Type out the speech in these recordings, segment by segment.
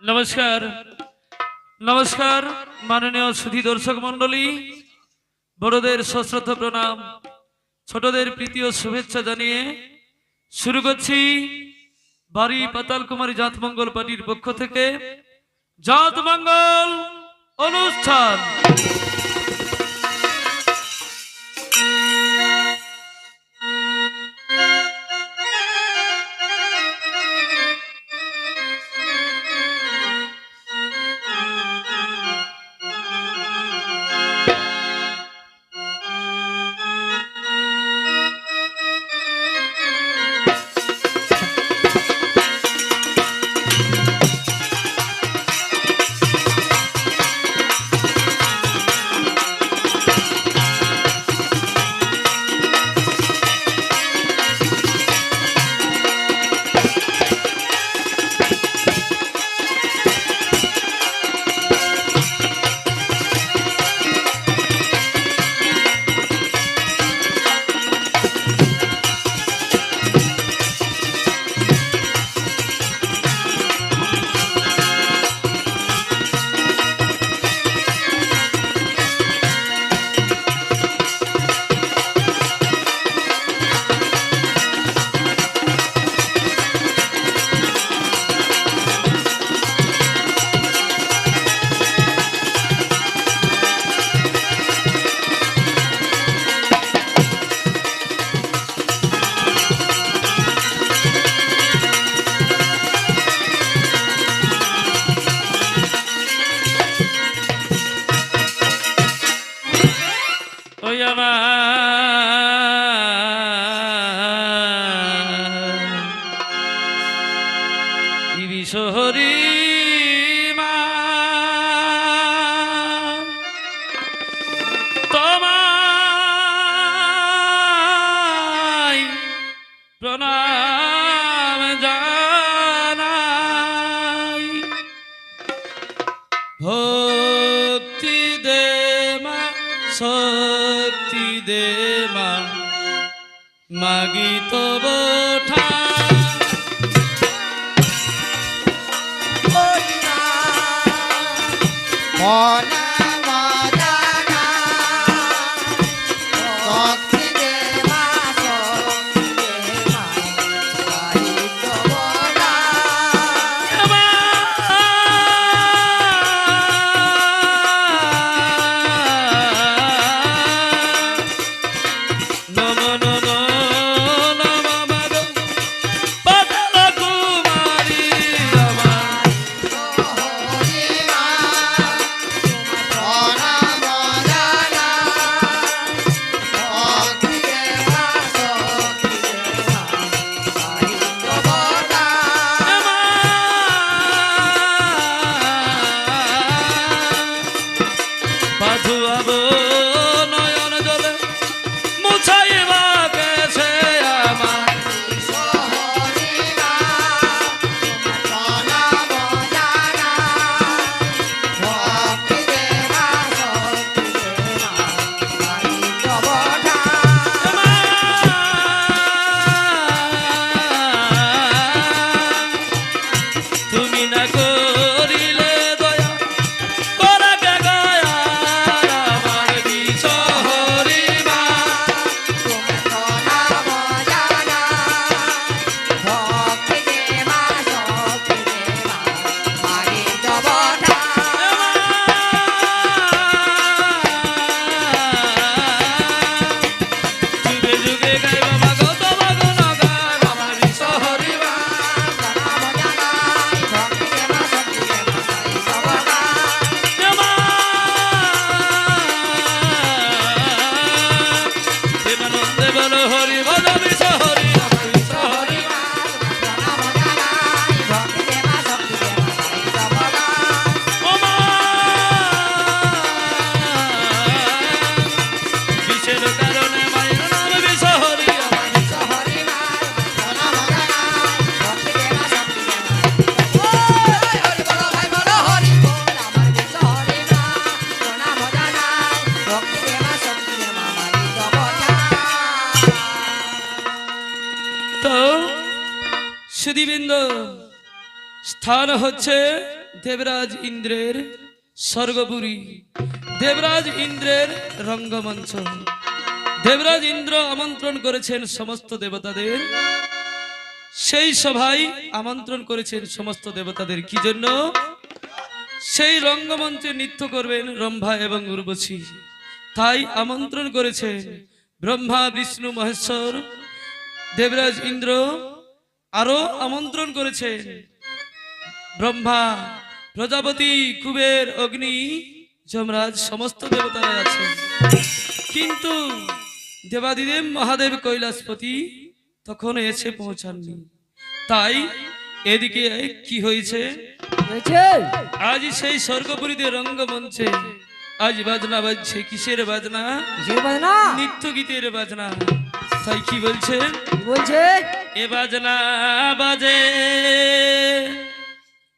नमस्कार नमस्कार माननीय सुधी दर्शक मंडली बड़ोदेर सश्रद्ध प्रणाम छोटोदेर प्रीति और शुभेच्छा जानिए शुरू करছি बाड़ी पाताल कुमारी जात मंगल पार्टीर पक्ष থেকে जात मंगल অনুষ্ঠান। शक्ति दे मागी तो बोठा সুধীবৃন্দ স্থান হচ্ছে দেবরাজ ইন্দ্রের স্বর্গপুরী, দেবরাজ ইন্দ্রের রঙ্গমঞ্চ। দেবরাজ ইন্দ্র আমন্ত্রণ করেছেন সমস্ত দেবতাদের, সেই সভায় আমন্ত্রণ করেছেন সমস্ত দেবতাদের। কি জন্য? সেই রঙ্গমঞ্চে নৃত্য করবেন রম্ভা এবং উর্বশী, তাই আমন্ত্রণ করেছেন ব্রহ্মা বিষ্ণু মহেশ্বর। দেবরাজ ইন্দ্র আরো আমন্ত্রণ করেছেন ব্রহ্মা, প্রজাপতি, কুবের, অগ্নি, যমরাজ, সমস্ত দেবতারা আছেন। কিন্তু দেবাদিদেব মহাদেব কৈলাসপতি তখন এসে পৌঁছাননি। তাই এদিকে কি হয়েছে? আজ সেই স্বর্গপুরীতে রঙ্গমঞ্চে আজ বাজনা বাজছে। কিসের বাজনা? নিত্য গীতের বাজনা। তাই কি বলছে? এ বাজনা বাজে,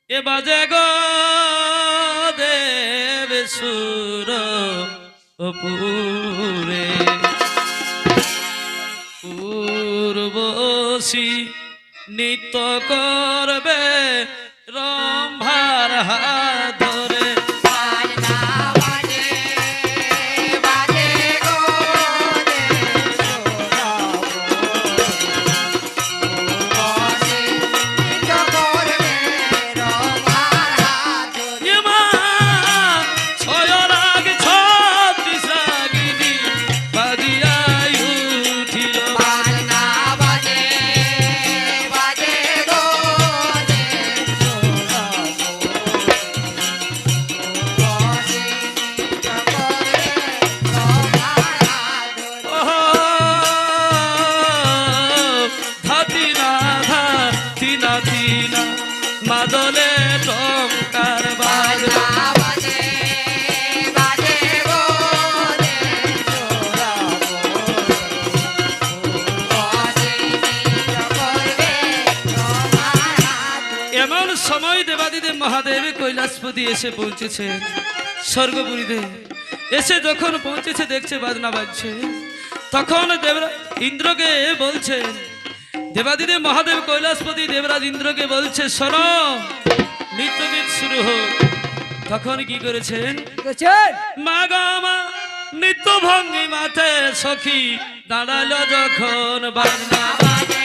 এ বাজে গো দেব সুর অপুরে, উর্বশী নৃত্য করবে রম্ভার হাত ধরে। মাদলে টঙ্কার বাজনা এমন সময় দেবাদিদেব মহাদেব কৈলাসপতি এসে পৌঁছেছে স্বর্গপুরীতে। এসে যখন পৌঁছেছে দেখছে বাজনা বাজছে, তখন ইন্দ্রকে বলছে, দেবাদিদেব মহাদেব কৈলাসপতি দেবরাজ ইন্দ্রকে বলছে, শোনো, নৃত্যগীত শুরু হোক। তখন কি করেছেন? মা গো মা নৃত্য ভঙ্গি মাঠে সখী দাঁড়ালো যখন বাজনা বাজে,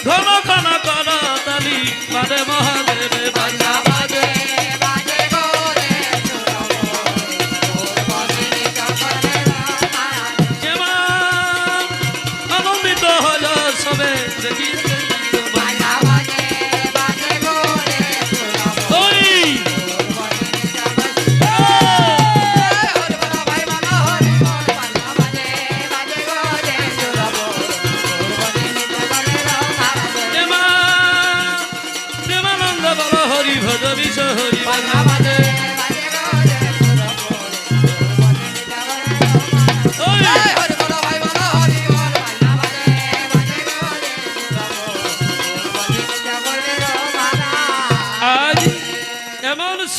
ঘন ঘন কর তালি মানে মহাদেব বাজনা বাজে।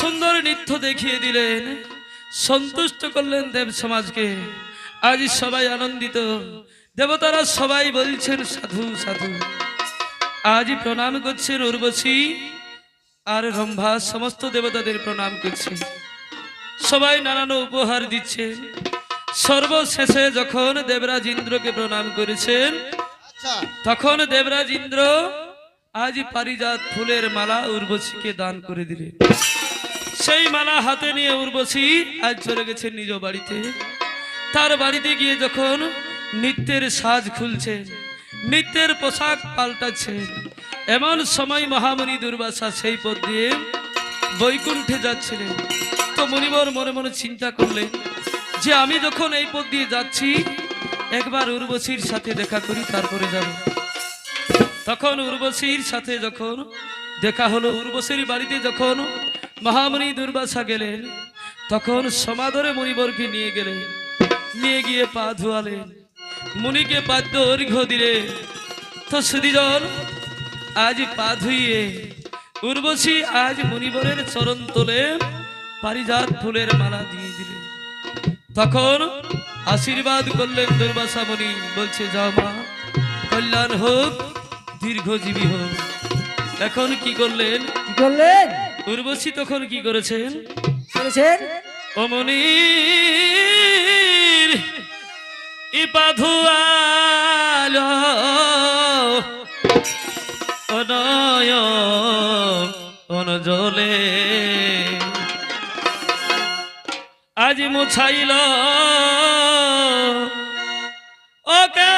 সুন্দর নৃত্য দেখিয়ে দিলেন, সন্তুষ্ট করলেন দেব সমাজকে। আজ সবাই আনন্দিত, দেবতারা সবাই বলছেন সাধু সাধু। আজ প্রণাম করছেন উর্বশী আর রম্ভা, সমস্ত দেবতাদের প্রণাম করছে। সবাই নানান উপহার দিচ্ছেন। সর্বশেষে যখন দেবরাজ ইন্দ্রকে প্রণাম করেছেন, তখন দেবরাজ ইন্দ্র আজ পারিজাত ফুলের মালা উর্বশীকে দান করে দিলেন। সেই মালা হাতে নিয়ে উর্বশী আজ চলে গেছেন নিজ বাড়িতে। তার বাড়িতে গিয়ে যখন নৃত্যের সাজ খুলছেন, নৃত্যের পোশাক পাল্টাচ্ছেন, এমন সময় মহামণি দুর্বাসা সেই পথ দিয়ে বৈকুণ্ঠে যাচ্ছিলেন। তো মুনিবর মনে মনে চিন্তা করলেন যে আমি যখন এই পথ দিয়ে যাচ্ছি, একবার উর্বশীর সাথে দেখা করি, তারপরে যাব। তখন উর্বশীর সাথে যখন দেখা হলো, উর্বশীর বাড়িতে যখন মহামণি দুর্বাসা গেলেন, তখন সমাদরে মুনিবরকে নিয়ে গেলেন। নিয়ে গিয়ে পা ধোয়ালেন, মুনিকে পাদ্য অর্ঘ্য দিলেন। তো সুধীজন আজ পা ধুইয়ে উর্বশী আজ মুনিবরের চরণ তোলে পারিজাত ফুলের মালা দিয়ে দিলেন। তখন আশীর্বাদ করলেন দুর্বাসা মুনি। বলছে যাও মা, কল্যাণ হোক, দীর্ঘজীবী হোক। এখন কি করলেন? কি করলেন? উর্বশী তখন কি করেছেন? করেছেন ও মুনির ইপাধুয়াল অনয় অনজলে আজ মুছাইল ওকে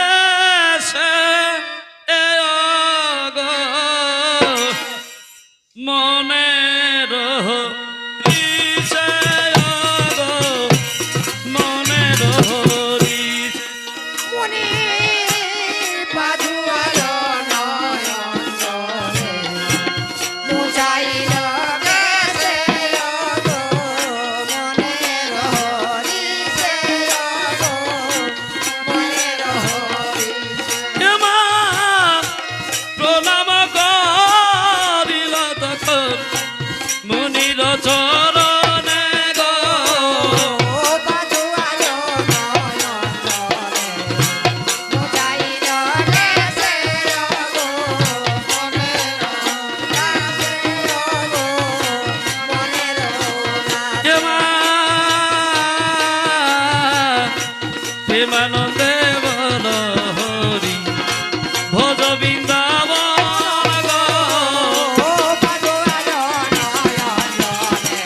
মনের মনের মনে পাধুয়াল নয়ন জলে মুছাইল গেছে ওগো মনের হরিষে ওগো মনের হরিষে। মা প্রণাম করিল তখন মুনির চরণে গো। পাধুয়াল নয়ন জলে মুছাইল গেছে ওগো মনের হরিষে ওগো মনের হরিষে। মা প্রেমানন্দে বল হরি ভজ বৃন্দাবন গো। পাধুয়াল নয়ন জলে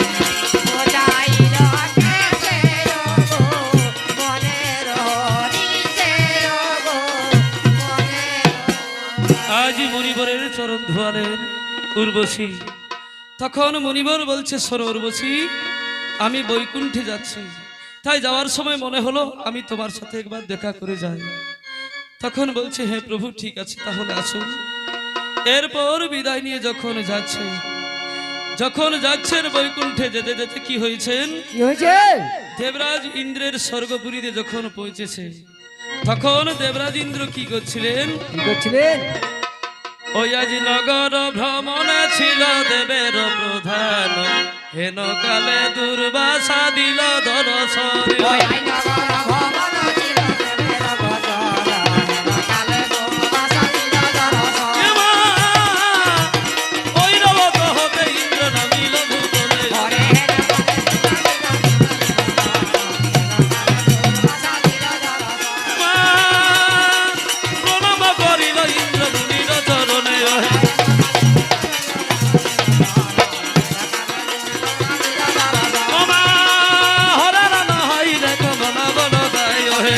মুছাইল গেছে ওগো মনের হরিষে ওগো মনের। আজ মুনিবরের চরণ ধোয়ালেন উর্বশী। তখন মুনিবর বলছে শোনো উর্বশী, আমি বৈকুণ্ঠে যাচ্ছি, তাই যাওয়ার সময় মনে হলো আমি তোমার সাথে একবার দেখা করে যাই। তখন বলছে হে প্রভু ঠিক আছে তাহলে আসুন। এরপর বিদায় নিয়ে যখন যাচ্ছেন বৈকুণ্ঠে যেতে যেতে কি হয়েছেন? কি হয়েছে? দেবরাজ ইন্দ্রের স্বর্গপুরীতে যখন পৌঁছেছে তখন দেবরাজ ইন্দ্র কি করছিলেন? কি করছিলেন? ওই আজ নগর ভ্রমণে ছিল দেবের প্রধান, হেন কালে দুর্বাসা দিল দর্শন। ওই নগর ভবন ছিল দেবের বচন, কালে দুর্বাসা দিল দর্শন। ওই নবত হতে ইন্দ্র নামিল ভূতলে। হরে হেরে বলে দুর্বাসা দিল দর্শন। মা প্রণাম করিল ইন্দ্র মুনির চরণে। ও মা হরে রাম হইলে কমলা বল দায় হে।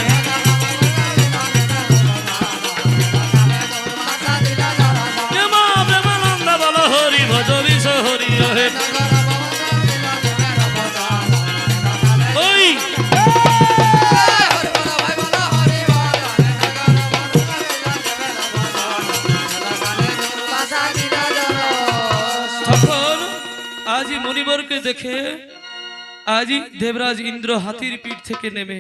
মা প্রেমানন্দ বল হরি ভজ বিষ হরি হে। ওই তখন আজি মণিবরকে দেখে আজি দেবরাজ ইন্দ্র হাতির পিঠ থেকে নেমে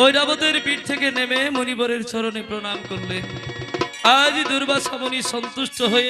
ঐরাবতের পিঠ থেকে নেমে মণিবরের চরণে প্রণাম করলেন। আজ দুর্বাসা মুনি সন্তুষ্ট হয়ে